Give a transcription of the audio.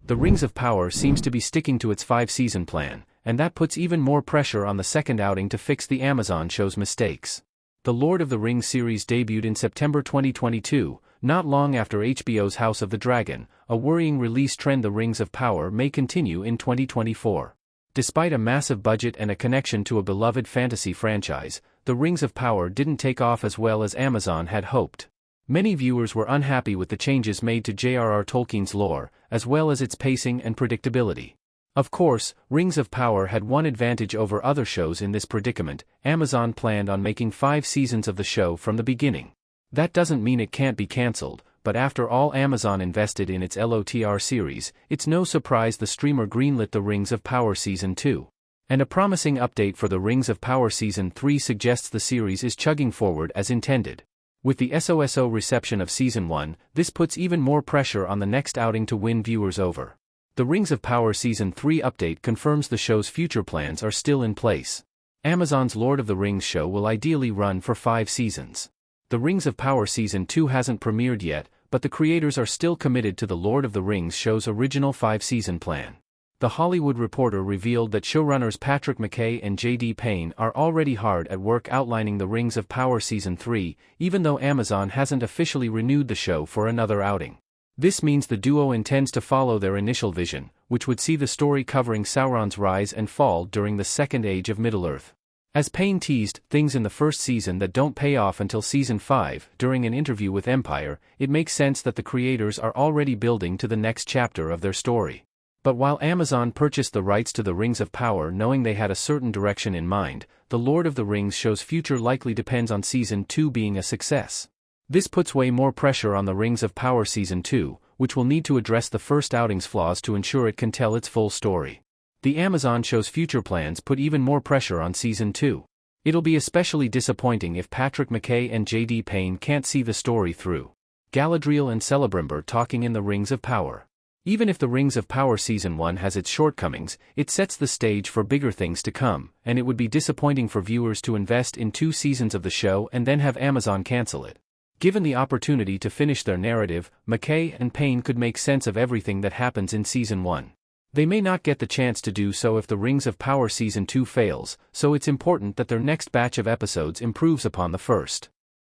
The Rings of Power seems to be sticking to its 5-season plan, and that puts even more pressure on the second outing to fix the Amazon show's mistakes. The Lord of the Rings series debuted in September 2022, not long after HBO's House of the Dragon. A worrying release trend. The Rings of Power may continue in 2024. Despite a massive budget and a connection to a beloved fantasy franchise, The Rings of Power didn't take off as well as Amazon had hoped. Many viewers were unhappy with the changes made to J.R.R. Tolkien's lore, as well as its pacing and predictability. Of course, Rings of Power had one advantage over other shows in this predicament: Amazon planned on making 5 seasons of the show from the beginning. That doesn't mean it can't be cancelled, but after all Amazon invested in its LOTR series, it's no surprise the streamer greenlit The Rings of Power Season 2. And a promising update for The Rings of Power Season 3 suggests the series is chugging forward as intended. With the SOSO reception of Season 1, this puts even more pressure on the next outing to win viewers over. The Rings of Power Season 3 update confirms the show's future plans are still in place. Amazon's Lord of the Rings show will ideally run for 5 seasons. The Rings of Power Season 2 hasn't premiered yet, but the creators are still committed to the Lord of the Rings show's original 5-season plan. The Hollywood Reporter revealed that showrunners Patrick McKay and J.D. Payne are already hard at work outlining The Rings of Power Season 3, even though Amazon hasn't officially renewed the show for another outing. This means the duo intends to follow their initial vision, which would see the story covering Sauron's rise and fall during the Second Age of Middle-earth. As Payne teased things in the first season that don't pay off until Season 5, during an interview with Empire, it makes sense that the creators are already building to the next chapter of their story. But while Amazon purchased the rights to The Rings of Power knowing they had a certain direction in mind, The Lord of the Rings show's future likely depends on Season 2 being a success. This puts way more pressure on The Rings of Power Season 2, which will need to address the first outing's flaws to ensure it can tell its full story. The Amazon show's future plans put even more pressure on Season 2. It'll be especially disappointing if Patrick McKay and J.D. Payne can't see the story through. Galadriel and Celebrimbor talking in The Rings of Power. Even if The Rings of Power Season 1 has its shortcomings, it sets the stage for bigger things to come, and it would be disappointing for viewers to invest in 2 seasons of the show and then have Amazon cancel it. Given the opportunity to finish their narrative, McKay and Payne could make sense of everything that happens in Season 1. They may not get the chance to do so if The Rings of Power Season 2 fails, so it's important that their next batch of episodes improves upon the first.